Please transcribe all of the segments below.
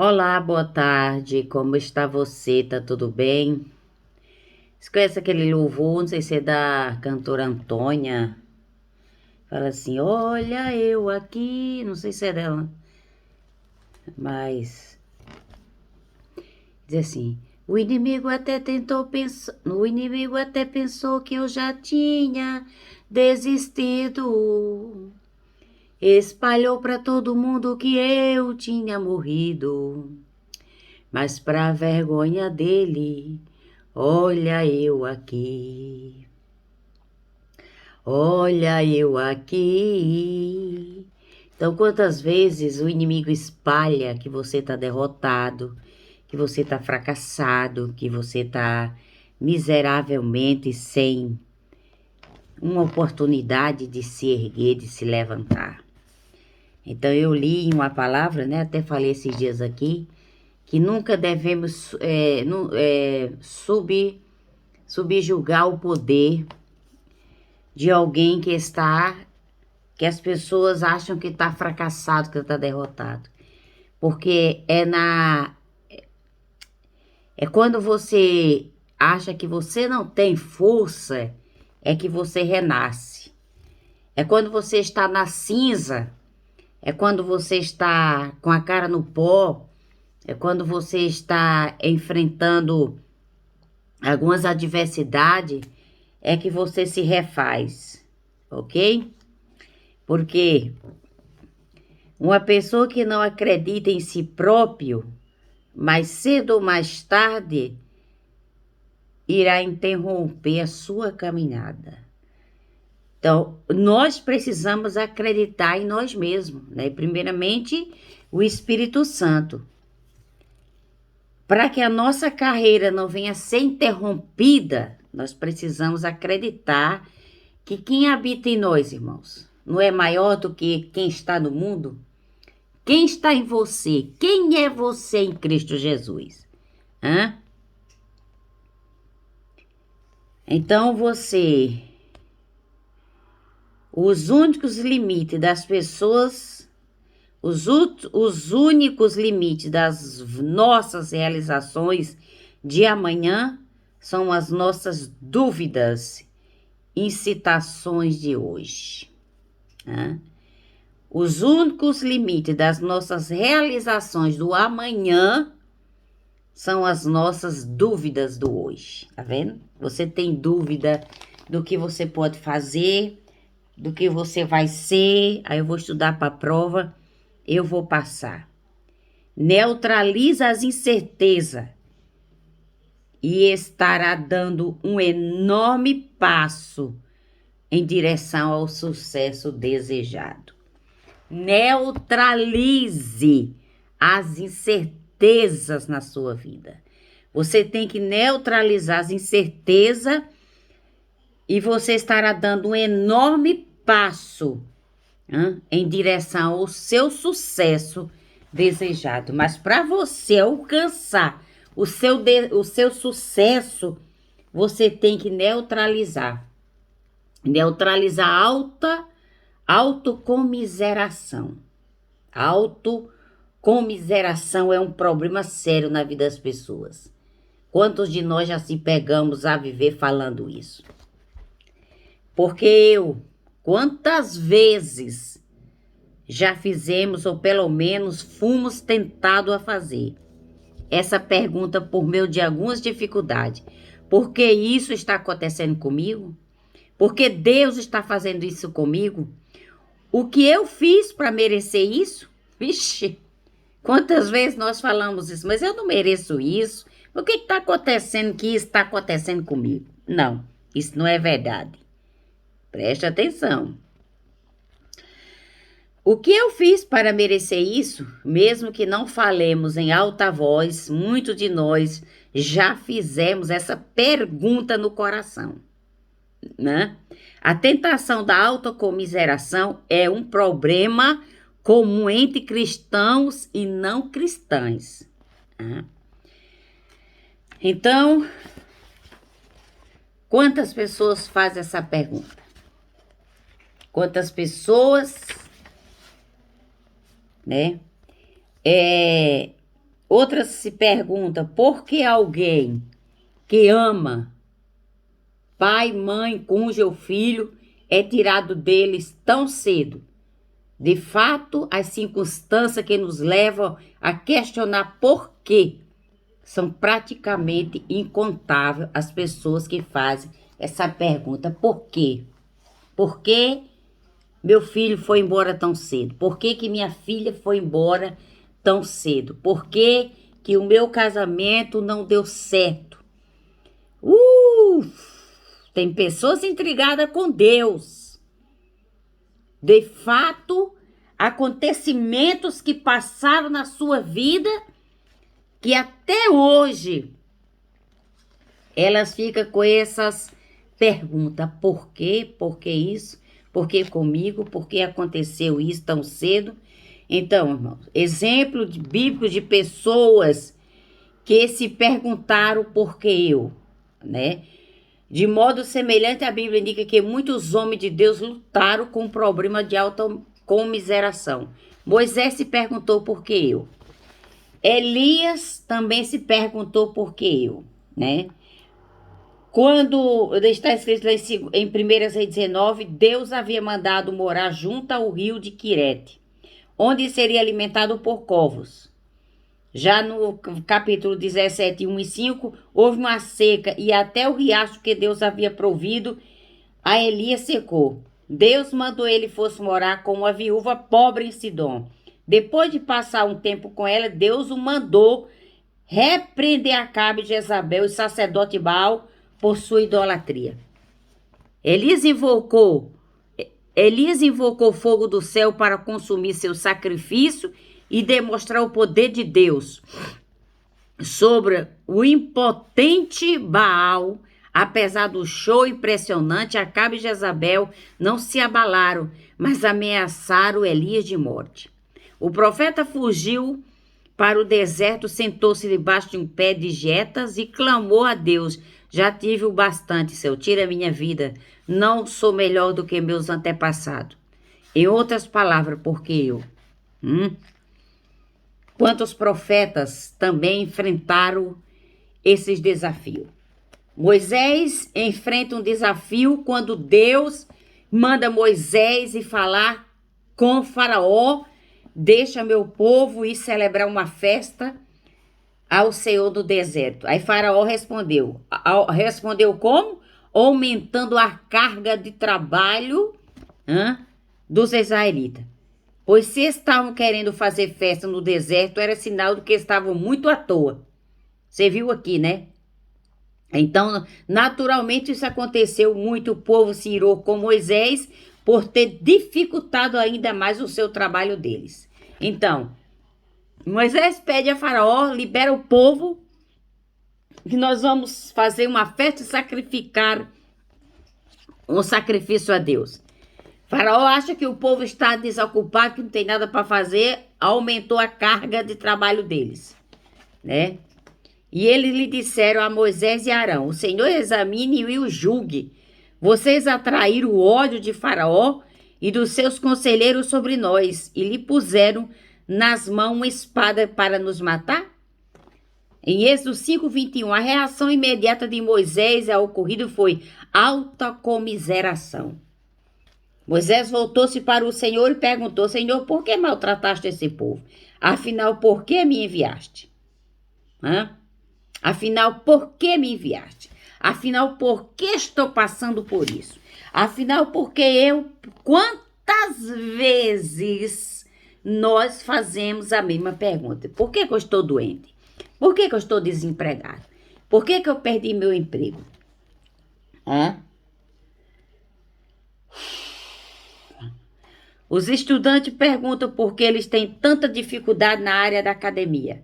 Olá, boa tarde, como está você? Tá tudo bem? Você conhece aquele louvor, não sei se é da cantora Antônia? Fala assim, olha eu aqui, não sei se é dela, mas diz assim, o inimigo até pensou que eu já tinha desistido. Espalhou para todo mundo que eu tinha morrido. Mas pra vergonha dele, olha eu aqui, olha eu aqui. Então, quantas vezes o inimigo espalha que você tá derrotado, que você tá fracassado, que você tá miseravelmente sem uma oportunidade de se erguer, de se levantar. Então, eu li uma palavra, né? Até falei esses dias aqui, que nunca devemos subjugar o poder de alguém que as pessoas acham que está fracassado, que está derrotado. Porque é quando você acha que você não tem força, é que você renasce. É quando você está na cinza, é quando você está com a cara no pó, é quando você está enfrentando algumas adversidades, é que você se refaz, ok? Porque uma pessoa que não acredita em si próprio, mais cedo ou mais tarde, irá interromper a sua caminhada. Então, nós precisamos acreditar em nós mesmos, né? Primeiramente, o Espírito Santo. Para que a nossa carreira não venha a ser interrompida, nós precisamos acreditar que quem habita em nós, irmãos, não é maior do que quem está no mundo? Quem está em você? Quem é você em Cristo Jesus? Hã? Então os únicos limites das pessoas, os únicos limites das nossas realizações de amanhã são as nossas dúvidas, incitações de hoje. Hã? Os únicos limites das nossas realizações do amanhã são as nossas dúvidas do hoje, tá vendo? Você tem dúvida do que você pode fazer, do que você vai ser, aí eu vou estudar para a prova, eu vou passar. Neutraliza as incertezas e estará dando um enorme passo em direção ao sucesso desejado. Neutralize as incertezas na sua vida. Você tem que neutralizar as incertezas e você estará dando um enorme passo em direção ao seu sucesso desejado. Mas para você alcançar o seu sucesso, você tem que neutralizar. Neutralizar autocomiseração. Autocomiseração é um problema sério na vida das pessoas. Quantos de nós já se pegamos a viver falando isso? Porque quantas vezes já fizemos, ou pelo menos fomos tentados a fazer essa pergunta por meio de algumas dificuldades. Por que isso está acontecendo comigo? Por que Deus está fazendo isso comigo? O que eu fiz para merecer isso? Vixe, quantas vezes nós falamos isso, mas eu não mereço isso. O que está acontecendo que isso está acontecendo comigo? Não, isso não é verdade. Preste atenção. O que eu fiz para merecer isso? Mesmo que não falemos em alta voz, muitos de nós já fizemos essa pergunta no coração, né? A tentação da autocomiseração é um problema comum entre cristãos e não cristãos. Né? Então, quantas pessoas fazem essa pergunta? Quantas pessoas, né, Outras se perguntam por que alguém que ama pai, mãe, cônjuge ou filho é tirado deles tão cedo. De fato, as circunstâncias que nos levam a questionar por quê são praticamente incontáveis as pessoas que fazem essa pergunta: por quê? Por que meu filho foi embora tão cedo? Por que que minha filha foi embora tão cedo? Por que que o meu casamento não deu certo? Tem pessoas intrigadas com Deus. De fato, acontecimentos que passaram na sua vida que até hoje elas ficam com essas perguntas: por quê? Por que isso? Por que comigo? Por que aconteceu isso tão cedo? Então, irmãos, exemplo de bíblico de pessoas que se perguntaram por que eu, né? De modo semelhante, a Bíblia indica que muitos homens de Deus lutaram com o problema de autocomiseração. Moisés se perguntou por que eu. Elias também se perguntou por que eu, né? Quando está escrito em 1 Reis 19, Deus havia mandado morar junto ao rio de Quirete, onde seria alimentado por corvos. Já no capítulo 17, 1 e 5, houve uma seca e até o riacho que Deus havia provido a Elias secou. Deus mandou ele fosse morar com uma viúva pobre em Sidom. Depois de passar um tempo com ela, Deus o mandou repreender Acabe, Jezabel e sacerdote Baal por sua idolatria. Elias invocou fogo do céu para consumir seu sacrifício e demonstrar o poder de Deus sobre o impotente Baal. Apesar do show impressionante, Acabe e Jezabel não se abalaram, mas ameaçaram Elias de morte. O profeta fugiu para o deserto, sentou-se debaixo de um pé de jetas e clamou a Deus: já tive o bastante, Senhor, tira a minha vida, não sou melhor do que meus antepassados. Em outras palavras, porque eu? Quantos profetas também enfrentaram esses desafios? Moisés enfrenta um desafio quando Deus manda Moisés ir falar com Faraó: deixa meu povo ir celebrar uma festa ao Senhor do deserto. Aí Faraó respondeu. Respondeu como? Aumentando a carga de trabalho dos israelitas. Pois se estavam querendo fazer festa no deserto, era sinal de que estavam muito à toa. Você viu aqui, né? Então, naturalmente, isso aconteceu muito. O povo se irou com Moisés por ter dificultado ainda mais o seu trabalho deles. Então, Moisés pede a Faraó: libera o povo, que nós vamos fazer uma festa e sacrificar um sacrifício a Deus. Faraó acha que o povo está desocupado, que não tem nada para fazer, aumentou a carga de trabalho deles, né? E eles lhe disseram a Moisés e Arão: o Senhor examine e o julgue. Vocês atraíram o ódio de Faraó e dos seus conselheiros sobre nós e lhe puseram nas mãos uma espada para nos matar? Em Êxodo 5:21, a reação imediata de Moisés ao ocorrido foi alta comiseração. Moisés voltou-se para o Senhor e perguntou: Senhor, por que maltrataste esse povo? Afinal, por que me enviaste? Afinal, por que me enviaste? Afinal, por que estou passando por isso? Afinal, porque quantas vezes nós fazemos a mesma pergunta? Por que eu estou doente? Por que eu estou desempregado? Por que eu perdi meu emprego? Os estudantes perguntam por que eles têm tanta dificuldade na área da academia.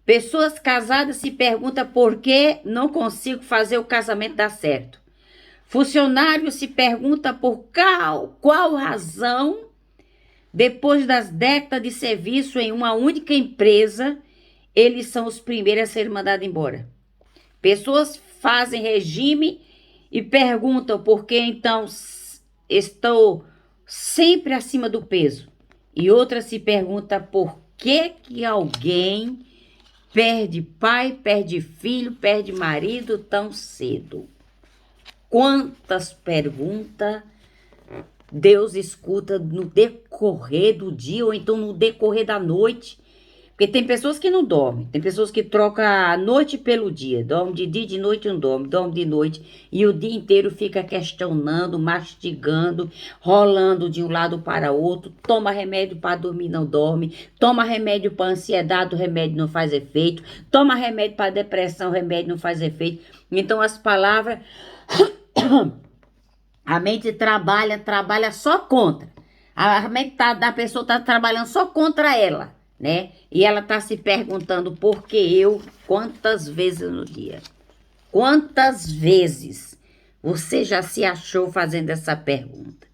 Pessoas casadas se perguntam por que não consigo fazer o casamento dar certo. Funcionários se perguntam por qual razão, depois das décadas de serviço em uma única empresa, eles são os primeiros a ser mandados embora. Pessoas fazem regime e perguntam por que então estou sempre acima do peso. E outras se perguntam por que alguém perde pai, perde filho, perde marido tão cedo. Quantas perguntas Deus escuta no decorrer do dia ou então no decorrer da noite. Porque tem pessoas que não dormem, tem pessoas que trocam a noite pelo dia, dorme de dia e de noite não dorme, dorme de noite e o dia inteiro fica questionando, mastigando, rolando de um lado para outro, toma remédio para dormir, não dorme, toma remédio para ansiedade, o remédio não faz efeito, toma remédio para depressão, o remédio não faz efeito. Então as palavras, a mente trabalha só contra, a mente da pessoa está trabalhando só contra ela, né? E ela tá se perguntando por que eu, quantas vezes no dia? Quantas vezes você já se achou fazendo essa pergunta?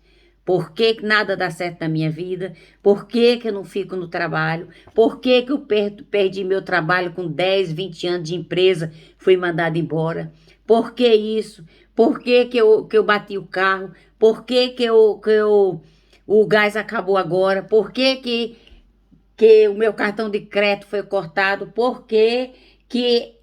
Por que nada dá certo na minha vida? Por que eu não fico no trabalho? Por que eu perdi meu trabalho com 10, 20 anos de empresa, fui mandado embora? Por que isso? Por que eu bati o carro? Por que o gás acabou agora? Por que o meu cartão de crédito foi cortado, por que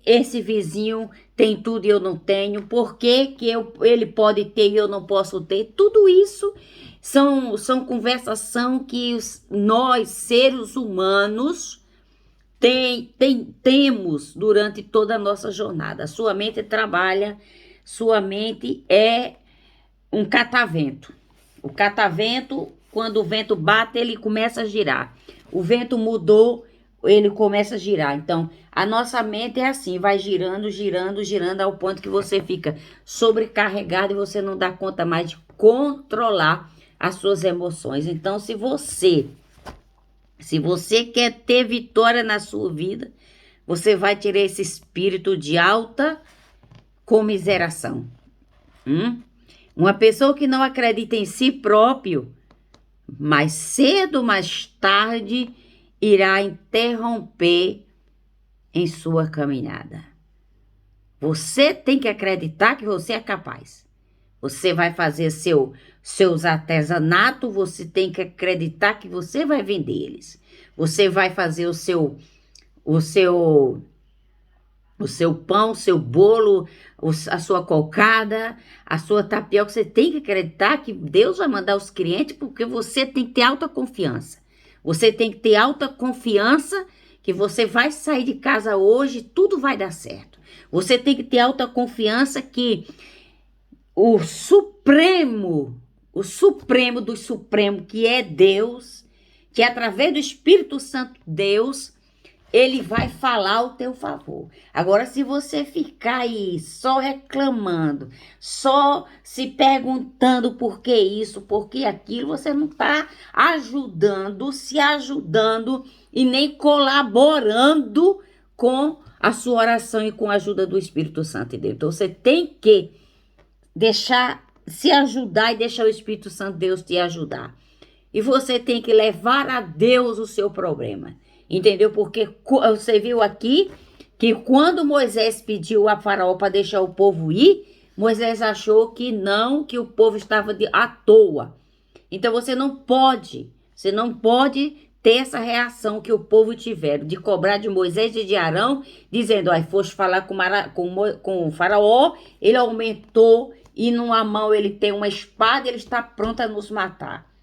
esse vizinho tem tudo e eu não tenho, por que ele pode ter e eu não posso ter. Tudo isso são conversação que nós, seres humanos, temos durante toda a nossa jornada. A sua mente trabalha, sua mente é um catavento. O catavento, quando o vento bate, ele começa a girar. O vento mudou, ele começa a girar. Então, a nossa mente é assim, vai girando, girando, girando, ao ponto que você fica sobrecarregado e você não dá conta mais de controlar as suas emoções. Então, se você quer ter vitória na sua vida, você vai tirar esse espírito de alta comiseração. Uma pessoa que não acredita em si próprio, mais cedo ou mais tarde, irá interromper em sua caminhada. Você tem que acreditar que você é capaz. Você vai fazer seus artesanatos, você tem que acreditar que você vai vender eles. Você vai fazer o seu pão, o seu bolo, a sua cocada, a sua tapioca. Você tem que acreditar que Deus vai mandar os clientes, porque você tem que ter alta confiança. Você tem que ter alta confiança que você vai sair de casa hoje, tudo vai dar certo. Você tem que ter alta confiança que o Supremo dos Supremos, que é Deus, que é através do Espírito Santo Deus, ele vai falar ao teu favor. Agora, se você ficar aí só reclamando, só se perguntando por que isso, por que aquilo, você não está se ajudando e nem colaborando com a sua oração e com a ajuda do Espírito Santo de Deus. Então, você tem que se ajudar e deixar o Espírito Santo de Deus te ajudar. E você tem que levar a Deus o seu problema. Entendeu? Porque você viu aqui que quando Moisés pediu a Faraó para deixar o povo ir, Moisés achou que não, que o povo estava à toa. Então você não pode ter essa reação que o povo tiveram, de cobrar de Moisés e de Arão, dizendo, foste falar com o Faraó, ele aumentou e numa mão ele tem uma espada e ele está pronto a nos matar.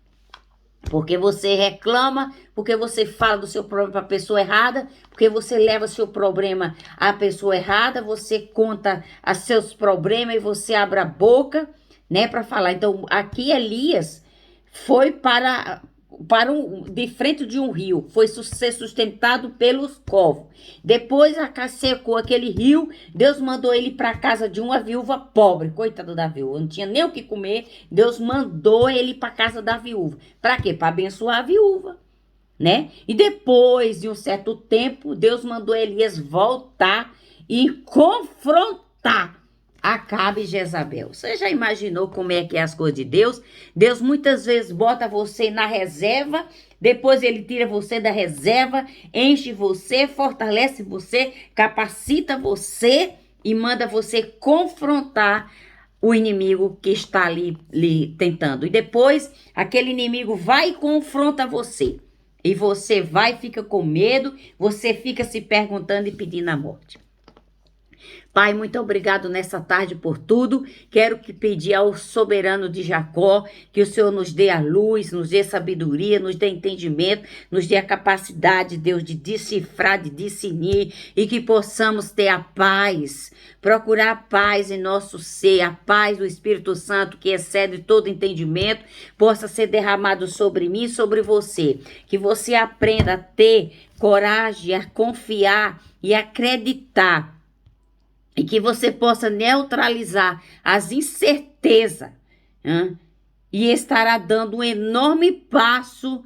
Porque você reclama, porque você fala do seu problema para a pessoa errada, porque você leva seu problema à pessoa errada, você conta os seus problemas e você abre a boca, né, para falar. Então, aqui Elias foi de frente de um rio, foi ser sustentado pelos corvos. Depois secou aquele rio, Deus mandou ele para a casa de uma viúva pobre, coitada da viúva, não tinha nem o que comer. Deus mandou ele para a casa da viúva. Para quê? Para abençoar a viúva, né? E depois de um certo tempo, Deus mandou Elias voltar e confrontar Acabe e Jezabel. Você já imaginou como é que é as coisas de Deus? Deus muitas vezes bota você na reserva, depois ele tira você da reserva, enche você, fortalece você, capacita você e manda você confrontar o inimigo que está ali tentando. E depois aquele inimigo vai e confronta você. E você vai e fica com medo, você fica se perguntando e pedindo a morte. Pai, muito obrigado nessa tarde por tudo. Quero que pedir ao soberano de Jacó que o Senhor nos dê a luz, nos dê sabedoria, nos dê entendimento, nos dê a capacidade, Deus, de decifrar, de discernir e que possamos ter a paz, procurar a paz em nosso ser, a paz do Espírito Santo que excede todo entendimento, possa ser derramado sobre mim e sobre você. Que você aprenda a ter coragem, a confiar e acreditar. E que você possa neutralizar as incertezas, e estará dando um enorme passo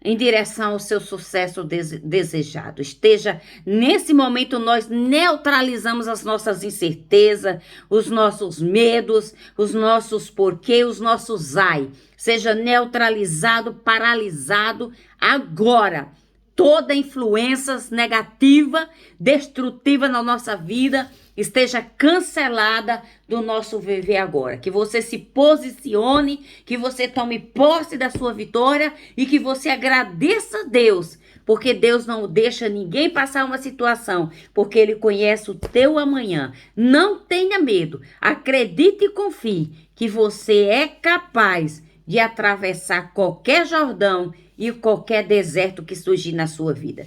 em direção ao seu sucesso desejado. Esteja, nesse momento, nós neutralizamos as nossas incertezas, os nossos medos, os nossos porquê, os nossos ai. Seja neutralizado, paralisado agora. Toda influência negativa, destrutiva na nossa vida, esteja cancelada do nosso viver agora. Que você se posicione, que você tome posse da sua vitória e que você agradeça a Deus, porque Deus não deixa ninguém passar uma situação, porque Ele conhece o teu amanhã. Não tenha medo, acredite e confie que você é capaz de atravessar qualquer Jordão e qualquer deserto que surgir na sua vida.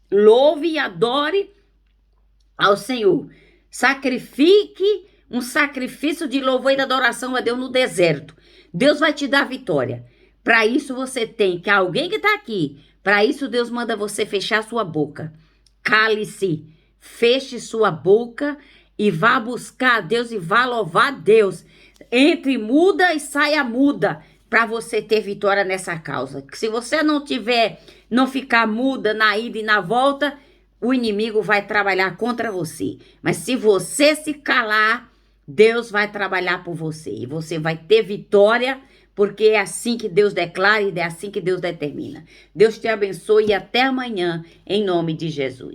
Louve e adore ao Senhor. Sacrifique um sacrifício de louvor e de adoração a Deus no deserto. Deus vai te dar vitória. Para isso você tem que alguém que está aqui. Para isso Deus manda você fechar sua boca. Cale-se, feche sua boca e vá buscar a Deus e vá louvar a Deus. Entre muda e saia muda, para você ter vitória nessa causa. Se você não ficar muda na ida e na volta, o inimigo vai trabalhar contra você. Mas se você se calar, Deus vai trabalhar por você. E você vai ter vitória, porque é assim que Deus declara e é assim que Deus determina. Deus te abençoe e até amanhã, em nome de Jesus.